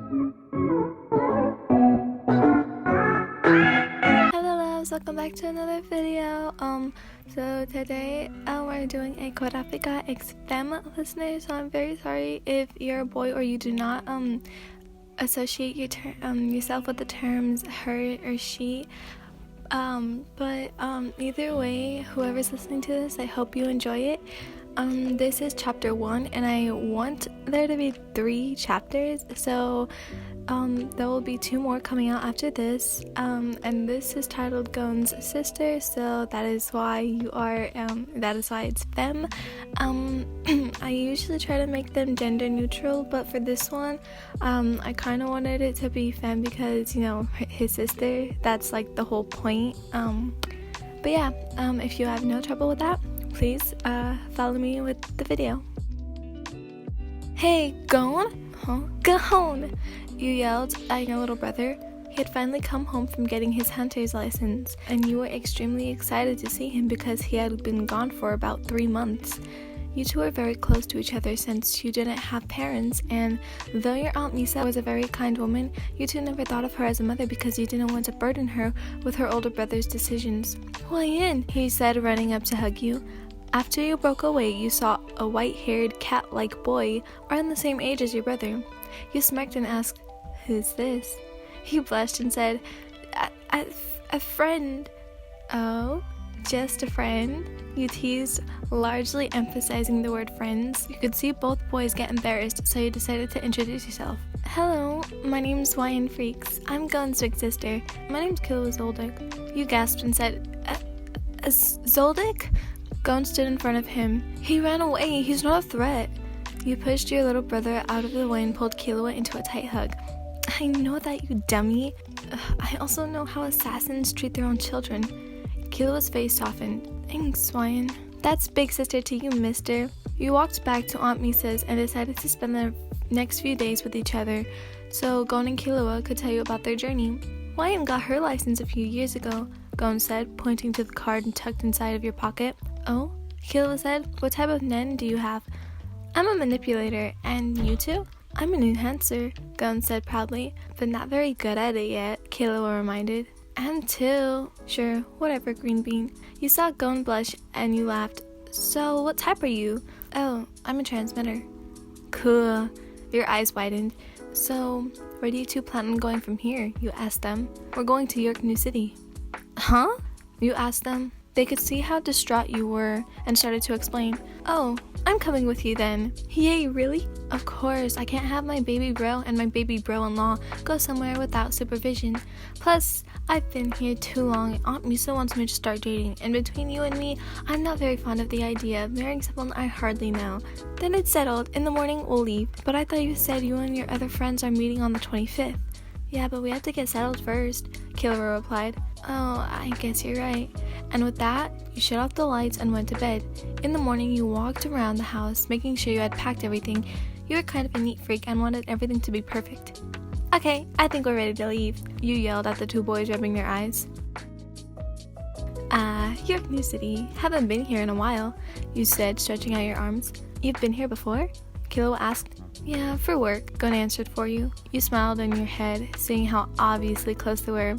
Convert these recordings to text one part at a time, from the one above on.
Hello loves, welcome back to another video. So today we're doing a Kurapika X Fem listener. So I'm very sorry if you're a boy or you do not associate yourself with the terms her or she. But either way, whoever's listening to this, I hope you enjoy it. This is chapter 1 and I want there to be 3 chapters, so there will be 2 more coming out after this, and this is titled Gon's sister, so that is why it's femme. I usually try to make them gender neutral, but for this one I kind of wanted it to be femme because, you know, his sister, that's like the whole point. But yeah, if you have no trouble with that, please follow me with the video. Hey, Gon? Huh? Gon! You yelled at your little brother. He had finally come home from getting his hunter's license, and you were extremely excited to see him because he had been gone for about 3 months. You two were very close to each other since you didn't have parents, and though your Aunt Misa was a very kind woman, you two never thought of her as a mother because you didn't want to burden her with her older brother's decisions. Why in? He said, running up to hug you. After you broke away, you saw a white-haired, cat-like boy around the same age as your brother. You smirked and asked, "Who's this?" He blushed and said, a friend." "Oh, just a friend?" You teased, largely emphasizing the word friends. You could see both boys get embarrassed, so you decided to introduce yourself. "Hello, my name's Wyan Freaks. I'm Gon's big sister. My name's Killua Zoldyck." You gasped and said, Zoldyck? Gon stood in front of him. "He ran away. He's not a threat." You pushed your little brother out of the way and pulled Killua into a tight hug. "I know that, you dummy. I also know how assassins treat their own children." Killua's face softened. "Thanks, Wyan." "That's big sister to you, mister." You walked back to Aunt Misa's and decided to spend the next few days with each other, so Gon and Killua could tell you about their journey. "Wyan got her license a few years ago," Gon said, pointing to the card tucked inside of your pocket. "Oh?" Killua said. "What type of nen do you have?" "I'm a manipulator, and you two?" "I'm an enhancer," Gon said proudly. "But not very good at it yet," Killua reminded. "And two." "Sure, whatever, Green Bean." You saw Gon blush and you laughed. "So, what type are you?" "Oh, I'm a transmitter." "Cool." Your eyes widened. "So, where do you two plan on going from here?" You asked them. "We're going to York New City." "Huh?" You asked them. They could see how distraught you were and started to explain. "Oh, I'm coming with you then." "Yay, really?" "Of course, I can't have my baby bro and my baby bro-in-law go somewhere without supervision. Plus, I've been here too long. Aunt Misa wants me to start dating, and between you and me, I'm not very fond of the idea of marrying someone I hardly know." "Then it's settled. In the morning, we'll leave." "But I thought you said you and your other friends are meeting on the 25th. "Yeah, but we have to get settled first," Killua replied. "Oh, I guess you're right." And with that, you shut off the lights and went to bed. In the morning, you walked around the house, making sure you had packed everything. You were kind of a neat freak and wanted everything to be perfect. "Okay, I think we're ready to leave," you yelled at the 2 boys, rubbing their eyes. York New City. Haven't been here in a while," you said, stretching out your arms. "You've been here before?" Killua asked. "Yeah, for work," Gon answered for you. You smiled in your head, seeing how obviously close they were.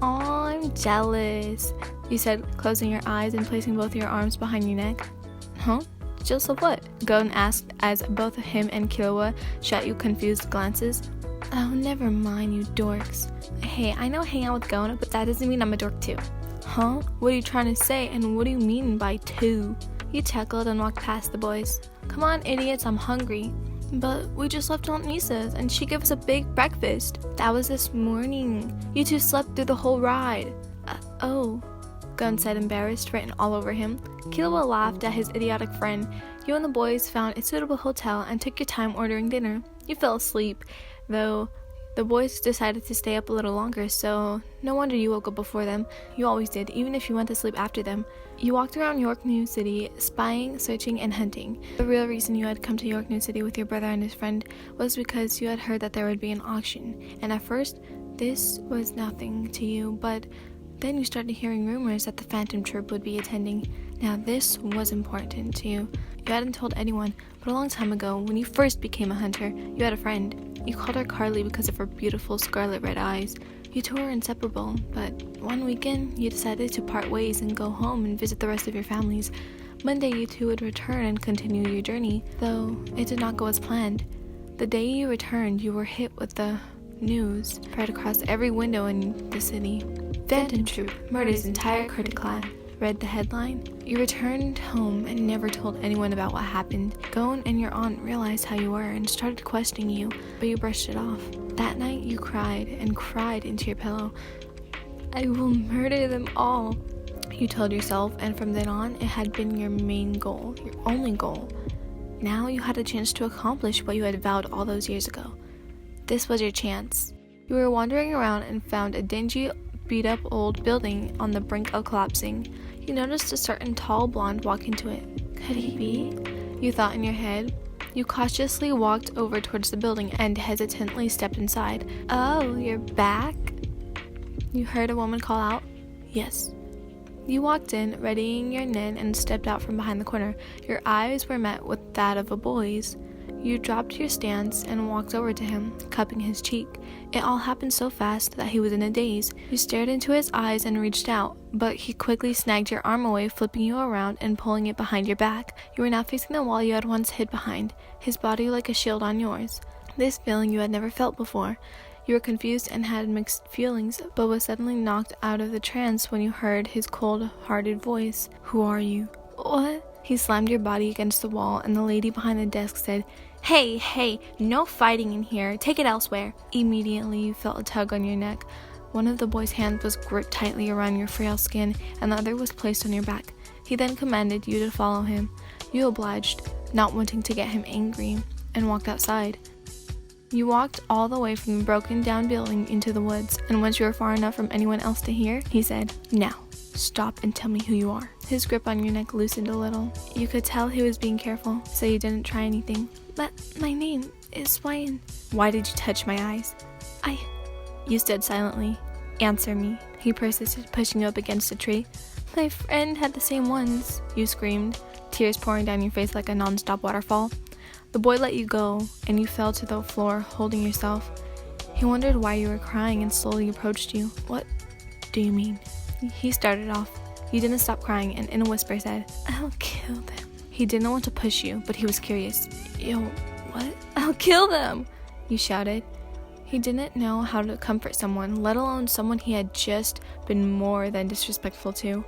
"Aw, I'm jealous," you said, closing your eyes and placing both your arms behind your neck. "Huh? Jealous of what?" Gon asked as both him and Killua shot you confused glances. "Oh, never mind, you dorks. Hey, I know I hang out with Gon, but that doesn't mean I'm a dork too." "Huh? What are you trying to say, and what do you mean by two?" You chuckled and walked past the boys. "Come on, idiots, I'm hungry." "But we just left Aunt Misa's, and she gave us a big breakfast." "That was this morning. You two slept through the whole ride." Oh, Gon said, embarrassed, written all over him. Killua laughed at his idiotic friend. You and the boys found a suitable hotel and took your time ordering dinner. You fell asleep, though the boys decided to stay up a little longer, so no wonder you woke up before them. You always did, even if you went to sleep after them. You walked around York New City, spying, searching, and hunting. The real reason you had come to York New City with your brother and his friend was because you had heard that there would be an auction, and at first, this was nothing to you, but then you started hearing rumors that the Phantom Troop would be attending. Now this was important to you. You hadn't told anyone, but a long time ago, when you first became a hunter, you had a friend. You called her Carly because of her beautiful scarlet red eyes. You two were inseparable, but one weekend, you decided to part ways and go home and visit the rest of your families. Monday, you two would return and continue your journey, though it did not go as planned. The day you returned, you were hit with the news spread across every window in the city. Phantom Troop murders entire critic clan, read the headline. You returned home and never told anyone about what happened. Gon and your aunt realized how you were and started questioning you, but you brushed it off. That night, you cried and cried into your pillow. I will murder them all, you told yourself, and from then on, it had been your main goal, your only goal. Now you had a chance to accomplish what you had vowed all those years ago. This was your chance. You were wandering around and found a dingy, beat-up old building on the brink of collapsing. You noticed a certain tall blonde walk into it. Could he be? You thought in your head. You cautiously walked over towards the building and hesitantly stepped inside. Oh, you're back? You heard a woman call out. Yes. You walked in, readying your nin, and stepped out from behind the corner. Your eyes were met with that of a boy's. You dropped your stance and walked over to him, cupping his cheek. It all happened so fast that he was in a daze. You stared into his eyes and reached out, but he quickly snagged your arm away, flipping you around and pulling it behind your back. You were now facing the wall you had once hid behind, his body like a shield on yours. This feeling you had never felt before. You were confused and had mixed feelings, but was suddenly knocked out of the trance when you heard his cold-hearted voice. Who are you? What? He slammed your body against the wall, and the lady behind the desk said, Hey, no fighting in here. Take it elsewhere. Immediately, you felt a tug on your neck. One of the boy's hands was gripped tightly around your frail skin, and the other was placed on your back. He then commanded you to follow him. You obliged, not wanting to get him angry, and walked outside. You walked all the way from the broken-down building into the woods, and once you were far enough from anyone else to hear, he said, Now, stop and tell me who you are. His grip on your neck loosened a little. You could tell he was being careful, so you didn't try anything. But my name is Wyan. Why did you touch my eyes? You stood silently. Answer me. He persisted, pushing you up against a tree. My friend had the same ones, you screamed, tears pouring down your face like a non-stop waterfall. The boy let you go, and you fell to the floor, holding yourself. He wondered why you were crying and slowly approached you. What do you mean? He started off. You didn't stop crying, and in a whisper said, I'll kill them. He didn't want to push you, but he was curious. Yo, what? I'll kill them! You shouted. He didn't know how to comfort someone, let alone someone he had just been more than disrespectful to.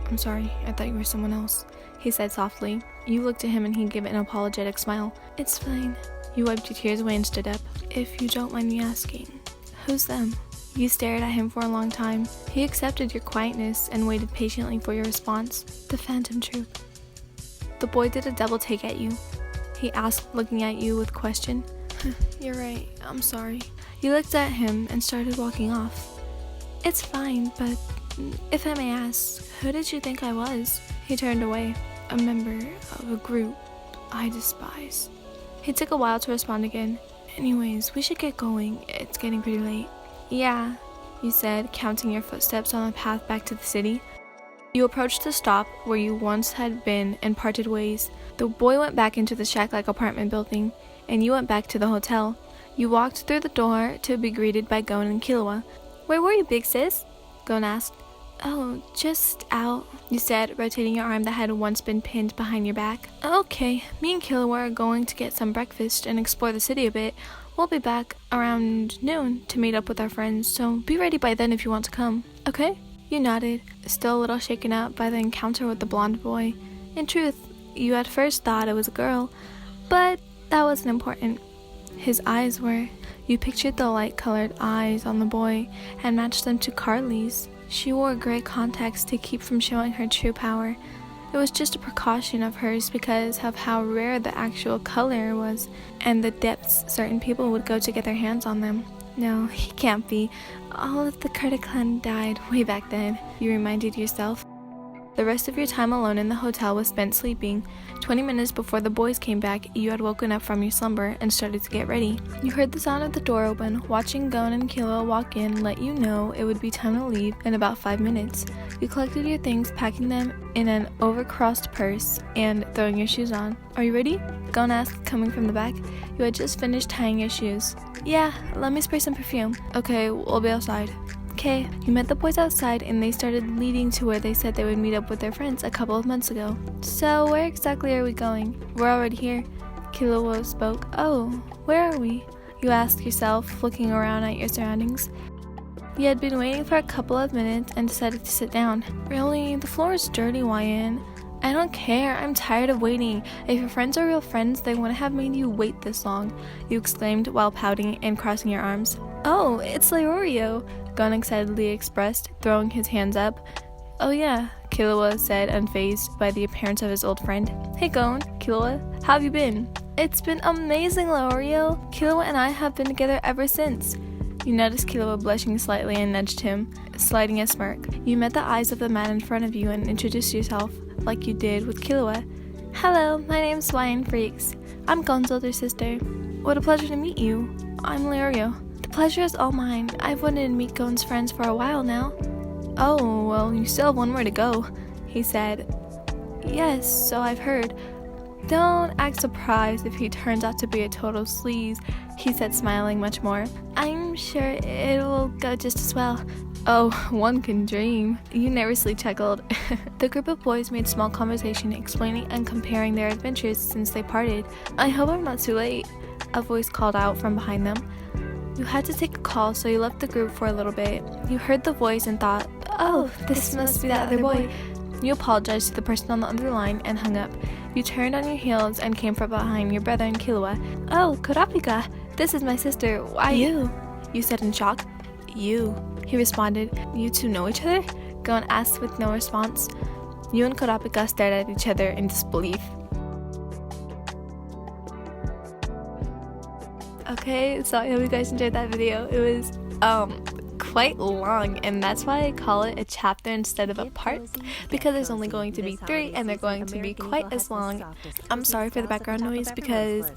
I'm sorry, I thought you were someone else, he said softly. You looked at him and he gave an apologetic smile. It's fine. You wiped your tears away and stood up. If you don't mind me asking, who's them? You stared at him for a long time. He accepted your quietness and waited patiently for your response. The Phantom Troop. The boy did a double take at you. He asked, looking at you with question. You're right, I'm sorry. You looked at him and started walking off. It's fine, but if I may ask, who did you think I was? He turned away. A member of a group I despise. He took a while to respond again. Anyways, we should get going. It's getting pretty late. Yeah, you said, counting your footsteps on the path back to the city. You approached the stop where you once had been and parted ways. The boy went back into the shack-like apartment building, and you went back to the hotel. You walked through the door to be greeted by Gon and Killua. Where were you, big sis? Gon asked. Oh, just out, you said, rotating your arm that had once been pinned behind your back. Okay, me and Killua are going to get some breakfast and explore the city a bit. We'll be back around noon to meet up with our friends, so be ready by then if you want to come. Okay? You nodded, still a little shaken up by the encounter with the blonde boy. In truth, you at first thought it was a girl, but that wasn't important. His eyes were. You pictured the light-colored eyes on the boy and matched them to Carly's. She wore gray contacts to keep from showing her true power. It was just a precaution of hers because of how rare the actual color was and the depths certain people would go to get their hands on them. No, he can't be. All of the Kurapika clan died way back then, you reminded yourself. The rest of your time alone in the hotel was spent sleeping. 20 minutes before the boys came back, you had woken up from your slumber and started to get ready. You heard the sound of the door open. Watching Gon and Killua walk in let you know it would be time to leave in about 5 minutes. You collected your things, packing them in an overcrossed purse and throwing your shoes on. Are you ready? Gon asked, coming from the back. You had just finished tying your shoes. Yeah, let me spray some perfume. Okay, we'll be outside. Okay, you met the boys outside and they started leading to where they said they would meet up with their friends a couple of months ago. So where exactly are we going? We're already here. Killua spoke. Oh, where are we? You asked yourself, looking around at your surroundings. You had been waiting for a couple of minutes and decided to sit down. Really? The floor is dirty, YN. I don't care, I'm tired of waiting. If your friends are real friends, they wouldn't have made you wait this long, you exclaimed while pouting and crossing your arms. Oh, it's Leorio, Gon excitedly expressed, throwing his hands up. Oh yeah, Killua said, unfazed by the appearance of his old friend. Hey Gon, Killua, how have you been? It's been amazing, Leorio. Killua and I have been together ever since. You noticed Killua blushing slightly and nudged him, sliding a smirk. You met the eyes of the man in front of you and introduced yourself, like you did with Killua. Hello, my name's YN Freaks. I'm Gon's older sister. What a pleasure to meet you. I'm Leorio. The pleasure is all mine. I've wanted to meet Gon's friends for a while now. Oh, well, you still have one more to go, he said. Yes, so I've heard. Don't act surprised if he turns out to be a total sleaze, he said, smiling much more. I'm sure it'll go just as well. Oh, one can dream. You nervously chuckled. The group of boys made small conversation, explaining and comparing their adventures since they parted. I hope I'm not too late, a voice called out from behind them. You had to take a call, so you left the group for a little bit. You heard the voice and thought, oh, this must be that other boy. You apologized to the person on the other line and hung up. You turned on your heels and came from behind your brother and Killua. Oh, Kurapika, this is my sister. Why you? You said in shock. You, he responded. You two know each other? Gon asked with no response. You and Kurapika stared at each other in disbelief. Okay, so I hope you guys enjoyed that video. It was quite long, and that's why I call it a chapter instead of a part, because there's only going to be 3 and they're going to be quite as long. I'm sorry for the background noise because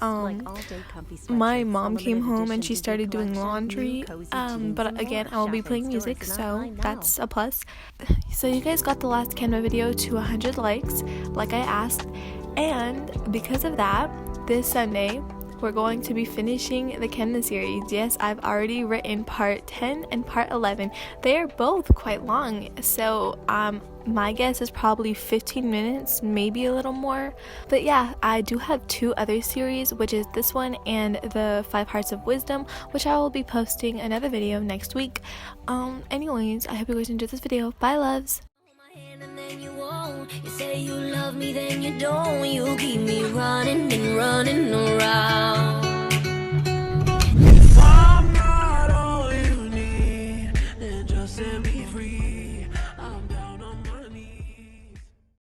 my mom came home and she started doing laundry, but again I will be playing music, so that's a plus. So you guys got the last Canva video to 100 likes like I asked, and because of that, this Sunday we're going to be finishing the Canva series. Yes, I've already written part 10 and part 11. They are both quite long, so my guess is probably 15 minutes, maybe a little more. But yeah, I do have 2 other series, which is this one and the 5 Hearts of Wisdom, which I will be posting another video next week. Anyways, I hope you guys enjoyed this video. Bye, loves. And then you won't. You say you love me, then you don't. You keep me running and running around.